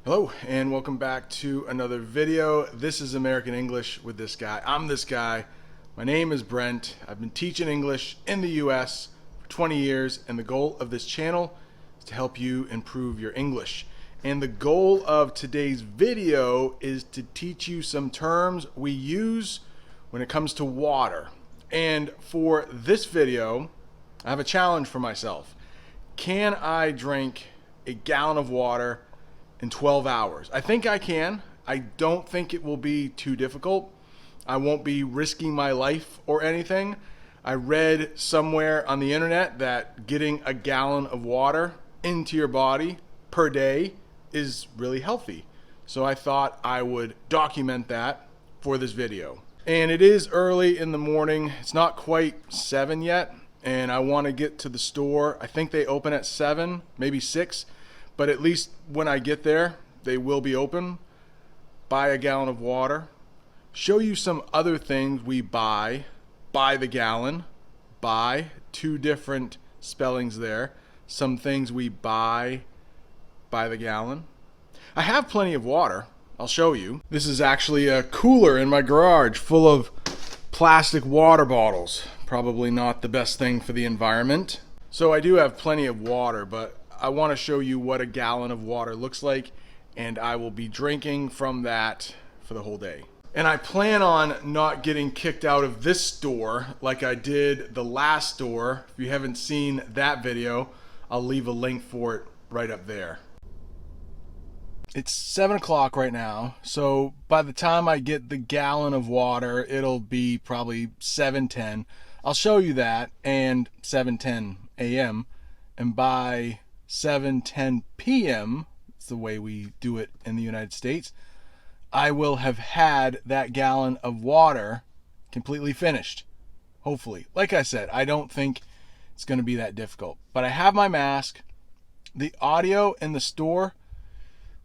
Hello and welcome back to another video. This is American English with this guy. I'm this guy. My name is Brent. I've been teaching English in the US for 20 years, and the goal of this channel is to help you improve your English. And the goal of today's video is to teach you some terms we use when it comes to water. And for this video, I have a challenge for myself. Can I drink a gallon of water in 12 hours? I think I can. I don't think it will be too difficult. I won't be risking my life or anything. I read somewhere on the internet that getting a gallon of water into your body per day is really healthy. So I thought I would document that for this video. And it is early in the morning. It's not quite 7 yet, and I want to get to the store. I think they open at 7, maybe 6. But at least when I get there, they will be open. Buy a gallon of water. Show you some other things we buy by the gallon. Buy, 2 different spellings there. Some things we buy by the gallon. I have plenty of water. I'll show you. This is actually a cooler in my garage full of plastic water bottles. Probably not the best thing for the environment. So I do have plenty of water, but I want to show you what a gallon of water looks like, and I will be drinking from that for the whole day. And I plan on not getting kicked out of this store like I did the last store. If you haven't seen that video, I'll leave a link for it right up there. It's 7 o'clock right now, so by the time I get the gallon of water, it'll be probably 7:10. I'll show you that, and 7:10 a.m. and by 7:10 p.m., it's the way we do it in the United States, I will have had that gallon of water completely finished. Hopefully. Like I said, I don't think it's going to be that difficult. But I have my mask. The audio in the store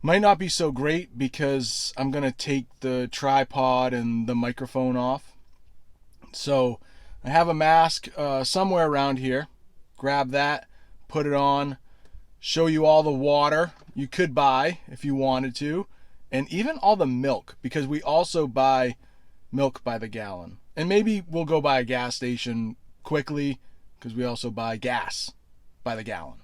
might not be so great because I'm going to take the tripod and the microphone off. So I have a mask somewhere around here. Grab that, put it on. Show you all the water you could buy if you wanted to, and even all the milk, because we also buy milk by the gallon. And maybe we'll go by a gas station quickly because we also buy gas by the gallon.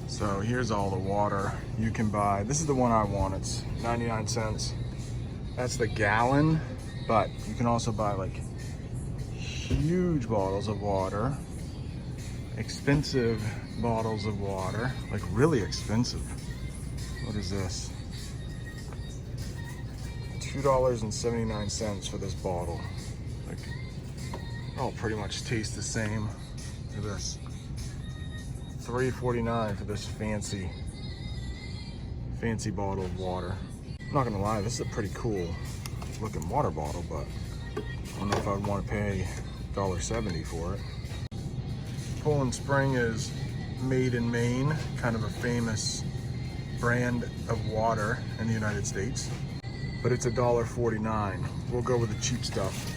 So here's all the water you can buy. This is the one I want. It's 99 cents. That's the gallon, but you can also buy like huge bottles of water, expensive bottles of water, like really expensive. What is this? $2.79 for this bottle. Like, they all pretty much taste the same. Look at this. $3.49 for this fancy bottle of water. I'm not gonna lie, this is a pretty cool looking water bottle, but I don't know if I'd want to pay $1.70 for it. Poland Spring is made in Maine, kind of a famous brand of water in the United States, but it's $1.49. We'll go with the cheap stuff,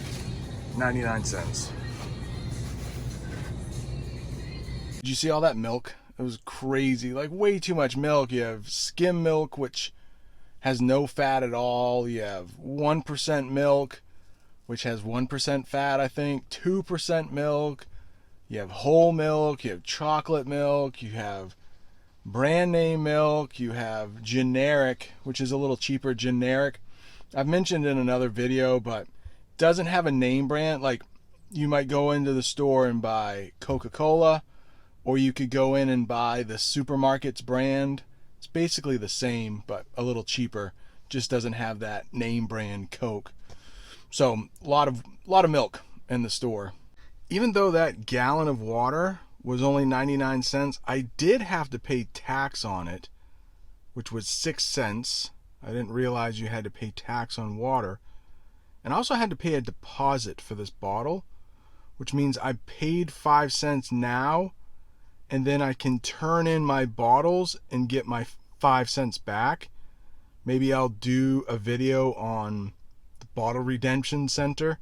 99 cents. Did you see all that milk? It was crazy, like way too much milk. You have skim milk, which has no fat at all. You have 1% milk, which has 1% fat, I think. 2% milk. You have whole milk. You have chocolate milk. You have brand name milk. You have generic, which is a little cheaper, generic. I've mentioned in another video, but doesn't have a name brand. Like, you might go into the store and buy Coca-Cola, or you could go in and buy the supermarket's brand. It's basically the same, but a little cheaper. Just doesn't have that name brand Coke. So a lot of milk in the store. Even though that gallon of water was only 99 cents, I did have to pay tax on it, which was 6 cents. I didn't realize you had to pay tax on water. And I also had to pay a deposit for this bottle, which means I paid 5 cents now, and then I can turn in my bottles and get my 5 cents back. Maybe I'll do a video on the Bottle Redemption Center,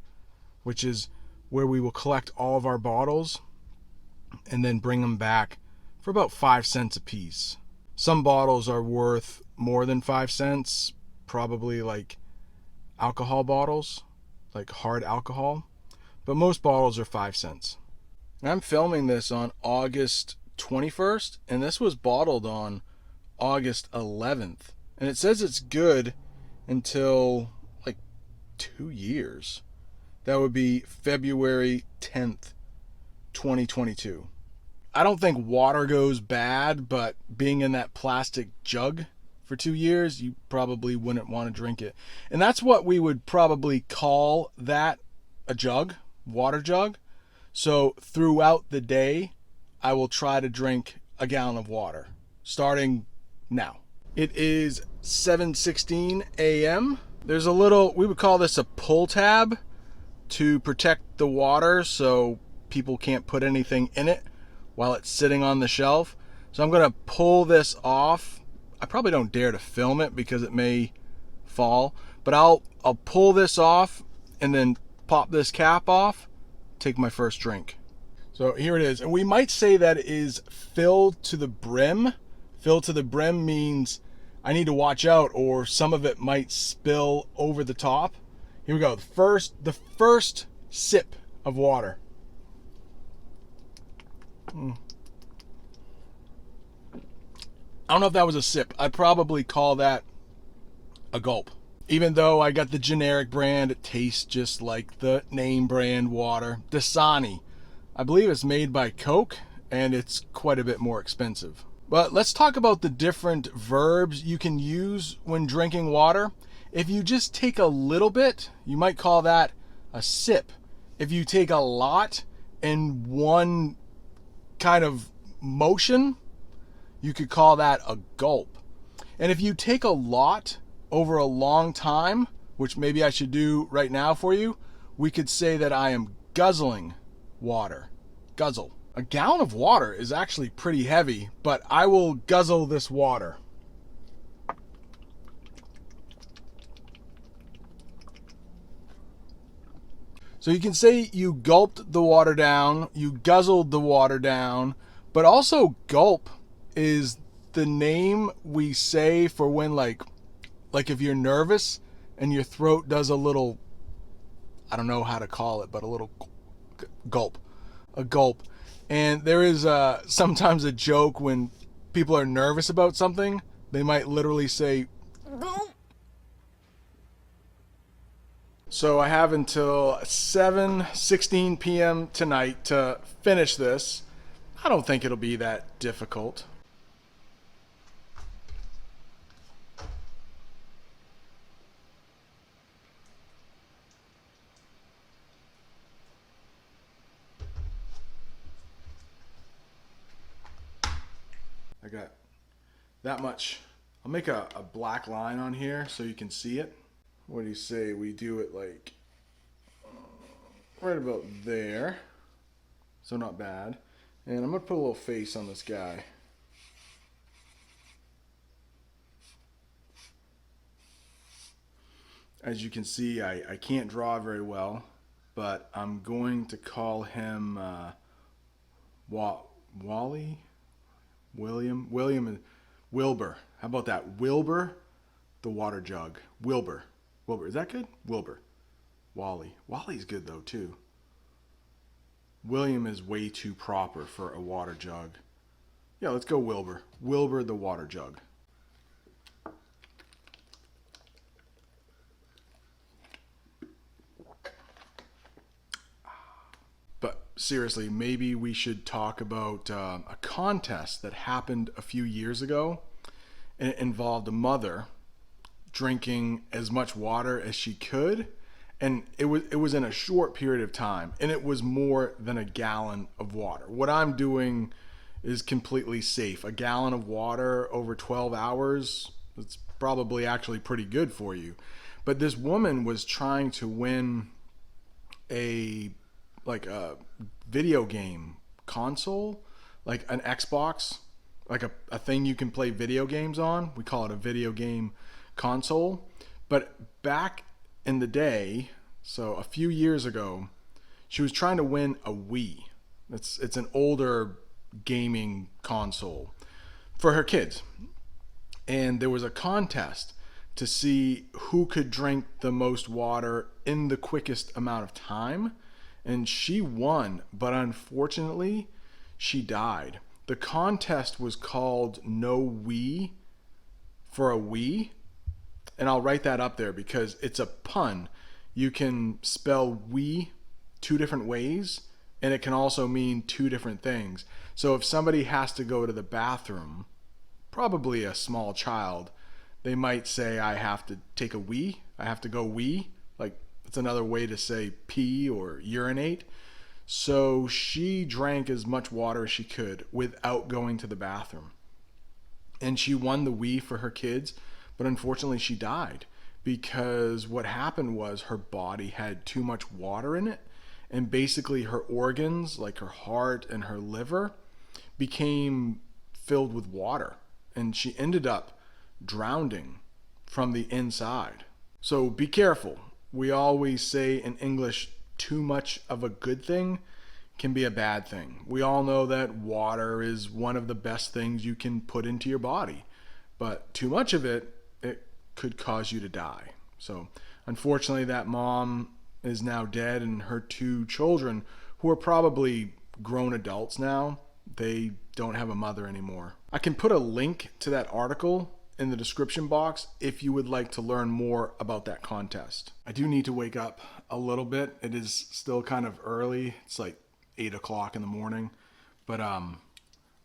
which is where we will collect all of our bottles and then bring them back for about 5 cents a piece. Some bottles are worth more than 5 cents, probably like alcohol bottles, like hard alcohol, but most bottles are 5 cents. I'm filming this on August 21st, and this was bottled on August 11th, and it says it's good until like 2 years. That would be February 10th, 2022. I don't think water goes bad, but being in that plastic jug for 2 years, you probably wouldn't want to drink it. And that's what we would probably call that, a jug, water jug. So throughout the day, I will try to drink a gallon of water, starting now. It is 7:16 a.m. There's a little, we would call this a pull tab to protect the water so people can't put anything in it while it's sitting on the shelf. So I'm going to pull this off. I probably don't dare to film it because it may fall, but I'll pull this off and then pop this cap off, take my first drink. So here it is. And we might say that it is filled to the brim. Filled to the brim means I need to watch out or some of it might spill over the top. Here we go. The first sip of water. I don't know if that was a sip. I'd probably call that a gulp. Even though I got the generic brand, it tastes just like the name brand water. Dasani. I believe it's made by Coke, and it's quite a bit more expensive. But let's talk about the different verbs you can use when drinking water. If you just take a little bit, you might call that a sip. If you take a lot in one kind of motion, you could call that a gulp. And if you take a lot over a long time, which maybe I should do right now for you, we could say that I am guzzling water. Guzzle. A gallon of water is actually pretty heavy, but I will guzzle this water. So you can say you gulped the water down, you guzzled the water down, but also gulp is the name we say for when like if you're nervous and your throat does a little, I don't know how to call it, but a little gulp. A gulp. And there is sometimes a joke when people are nervous about something, they might literally say gulp. So I have until 7:16 p.m. tonight to finish this. I don't think it'll be that difficult. I got that much. I'll make a black line on here so you can see it. What do you say we do it like right about there? So not bad. And I'm going to put a little face on this guy. As you can see, I can't draw very well, but I'm going to call him Wally? William and Wilbur. How about that? Wilbur the water jug. Wilbur. Is that good? Wilbur. Wally's good though too. William is way too proper for a water jug. Yeah, let's go Wilbur. Wilbur the water jug. seriously, maybe we should talk about a contest that happened a few years ago, and it involved a mother drinking as much water as she could, and it was in a short period of time, and it was more than a gallon of water. What I'm doing is completely safe. A gallon of water over 12 hours, it's probably actually pretty good for you. But this woman was trying to win a video game console, like an Xbox, like a thing you can play video games on. We call it a video game console. But back in the day, so a few years ago, she was trying to win a Wii. It's an older gaming console for her kids. And there was a contest to see who could drink the most water in the quickest amount of time. And she won, but unfortunately, she died. The contest was called No Wii for a Wii. And I'll write that up there because it's a pun. You can spell Wii two different ways, and it can also mean two different things. So if somebody has to go to the bathroom, probably a small child, they might say, I have to take a wee. I have to go wee. Like, it's another way to say pee or urinate. So she drank as much water as she could without going to the bathroom. And she won the wee for her kids, but unfortunately she died because what happened was her body had too much water in it, and basically her organs, like her heart and her liver, became filled with water, and she ended up drowning from the inside. So be careful. We always say in English, too much of a good thing can be a bad thing. We all know that water is one of the best things you can put into your body, but too much of it could cause you to die. So unfortunately, that mom is now dead, and her two children, who are probably grown adults now, they don't have a mother anymore. I can put a link to that article in the description box if you would like to learn more about that contest. I do need to wake up a little bit. It is still kind of early. It's like 8 o'clock in the morning, but I'm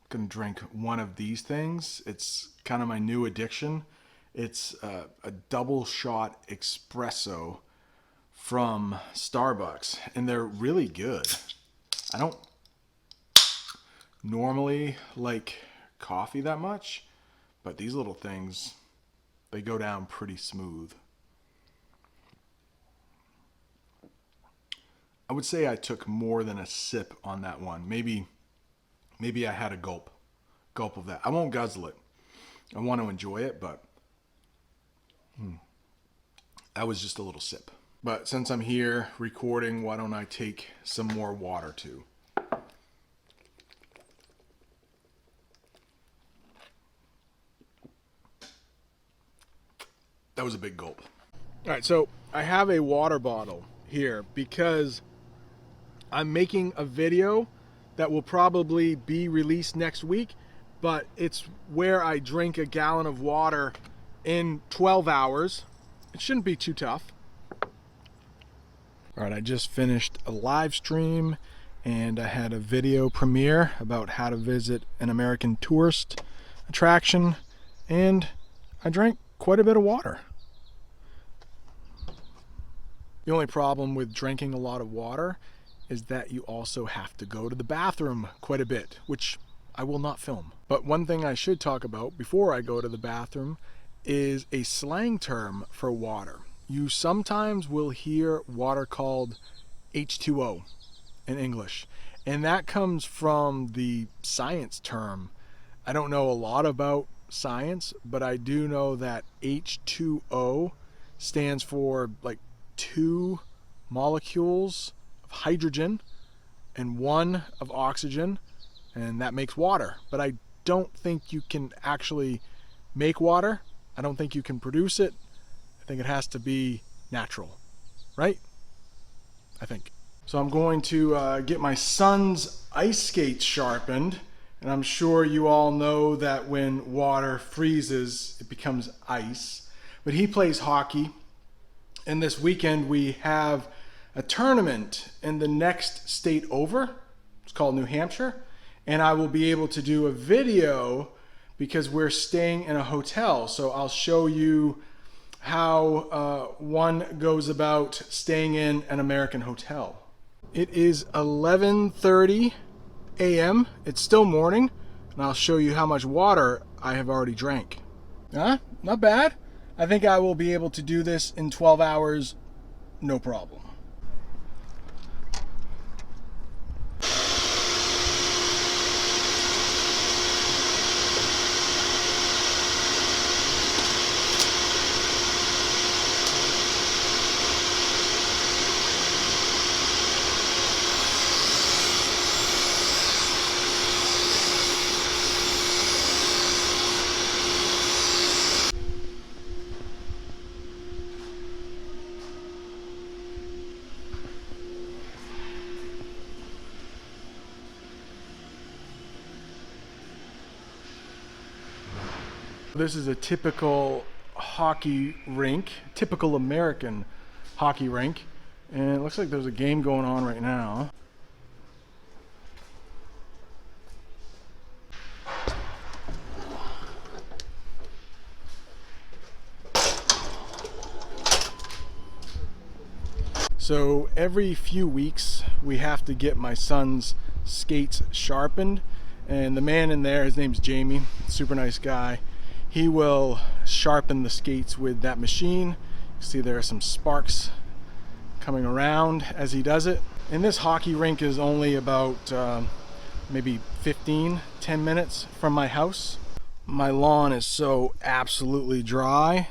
gonna drink one of these things. It's kind of my new addiction. It's a double shot espresso from Starbucks, and they're really good. I don't normally like coffee that much, but these little things, they go down pretty smooth. I would say I took more than a sip on that one. Maybe I had a gulp of that. I won't guzzle it. I want to enjoy it, but that was just a little sip. But since I'm here recording, why don't I take some more water too? That was a big gulp. All right, so I have a water bottle here because I'm making a video that will probably be released next week, but it's where I drink a gallon of water in 12 hours. It shouldn't be too tough. All right, I just finished a live stream and I had a video premiere about how to visit an American tourist attraction, and I drank quite a bit of water. The only problem with drinking a lot of water is that you also have to go to the bathroom quite a bit, which I will not film. But one thing I should talk about before I go to the bathroom is a slang term for water. You sometimes will hear water called H2O in English, and that comes from the science term. I don't know a lot about science, but I do know that H2O stands for like 2 molecules of hydrogen and 1 of oxygen, and that makes water. But I don't think you can actually make water. I don't think you can produce it. I think it has to be natural, right? I think. So I'm going to get my son's ice skates sharpened, and I'm sure you all know that when water freezes, it becomes ice. But he plays hockey, and this weekend we have a tournament in the next state over. It's called New Hampshire. And I will be able to do a video because we're staying in a hotel. So I'll show you how one goes about staying in an American hotel. It is 11:30 a.m. It's still morning, and I'll show you how much water I have already drank. Not bad. I think I will be able to do this in 12 hours, no problem. This is a typical hockey rink, typical American hockey rink, and it looks like there's a game going on right now. So every few weeks we have to get my son's skates sharpened, and the man in there, his name's Jamie, super nice guy. He will sharpen the skates with that machine. You see there are some sparks coming around as he does it. And this hockey rink is only about maybe 10 minutes from my house. My lawn is so absolutely dry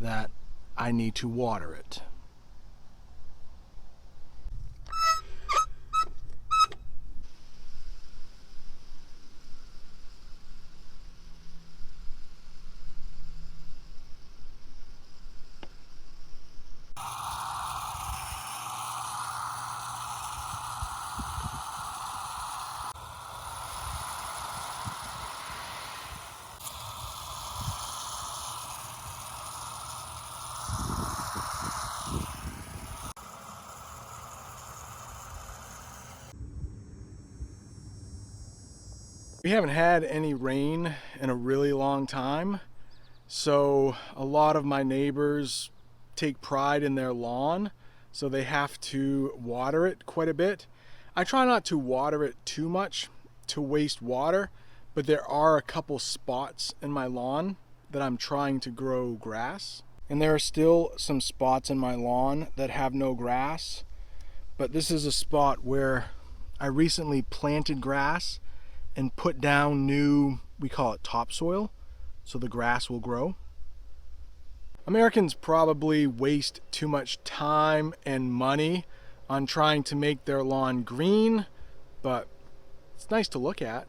that I need to water it. We haven't had any rain in a really long time, so a lot of my neighbors take pride in their lawn, so they have to water it quite a bit. I try not to water it too much to waste water, but there are a couple spots in my lawn that I'm trying to grow grass. And there are still some spots in my lawn that have no grass, but this is a spot where I recently planted grass and put down new, we call it topsoil, so the grass will grow. Americans probably waste too much time and money on trying to make their lawn green, but it's nice to look at.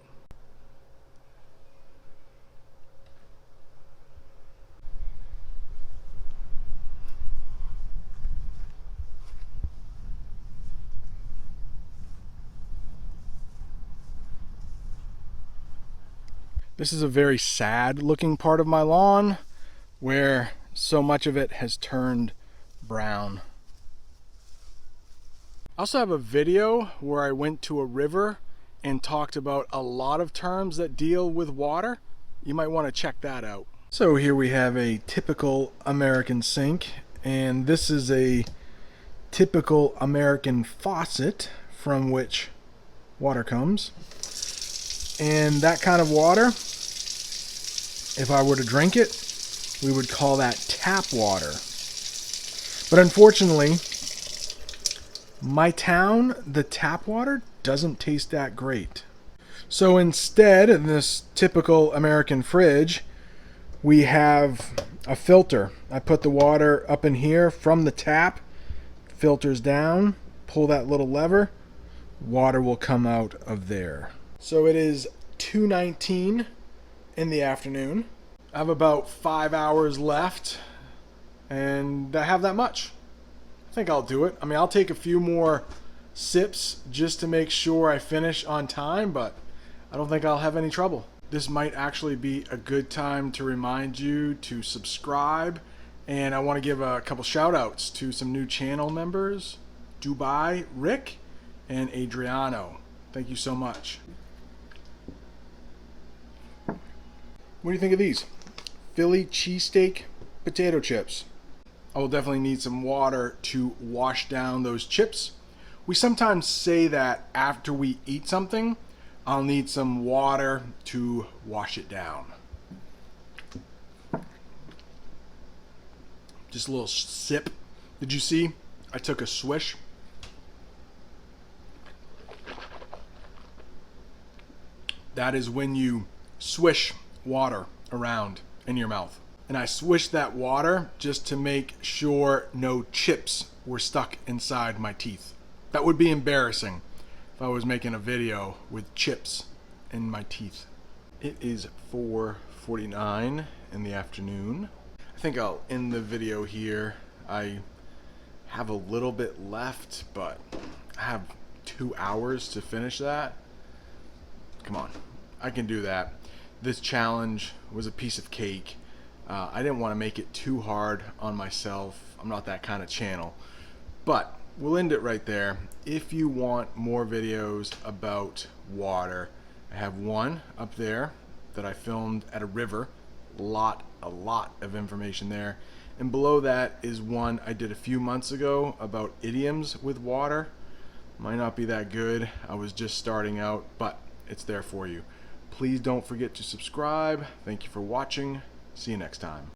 This is a very sad looking part of my lawn where so much of it has turned brown. I also have a video where I went to a river and talked about a lot of terms that deal with water. You might want to check that out. So here we have a typical American sink, and this is a typical American faucet from which water comes. And that kind of water, if I were to drink it, we would call that tap water. But unfortunately, my town, the tap water doesn't taste that great. So instead, in this typical American fridge, we have a filter. I put the water up in here from the tap, filters down, pull that little lever, water will come out of there. So it is 2:19 in the afternoon. I have about 5 hours left, and I have that much. I think I'll do it. I mean, I'll take a few more sips just to make sure I finish on time, but I don't think I'll have any trouble. This might actually be a good time to remind you to subscribe, and I want to give a couple shout outs to some new channel members, Dubai, Rick, and Adriano. Thank you so much. What do you think of these? Philly cheesesteak potato chips. I will definitely need some water to wash down those chips. We sometimes say that after we eat something, I'll need some water to wash it down. Just a little sip. Did you see? I took a swish. That is when you swish water around in your mouth. And I swished that water just to make sure no chips were stuck inside my teeth. That would be embarrassing if I was making a video with chips in my teeth. It is 4:49 in the afternoon. I think I'll end the video here. I have a little bit left, but I have 2 hours to finish that. Come on, I can do that. This challenge was a piece of cake. I didn't want to make it too hard on myself. I'm not that kind of channel. But we'll end it right there. If you want more videos about water, I have one up there that I filmed at a river. A lot of information there. And below that is one I did a few months ago about idioms with water. Might not be that good. I was just starting out, but it's there for you. Please don't forget to subscribe. Thank you for watching. See you next time.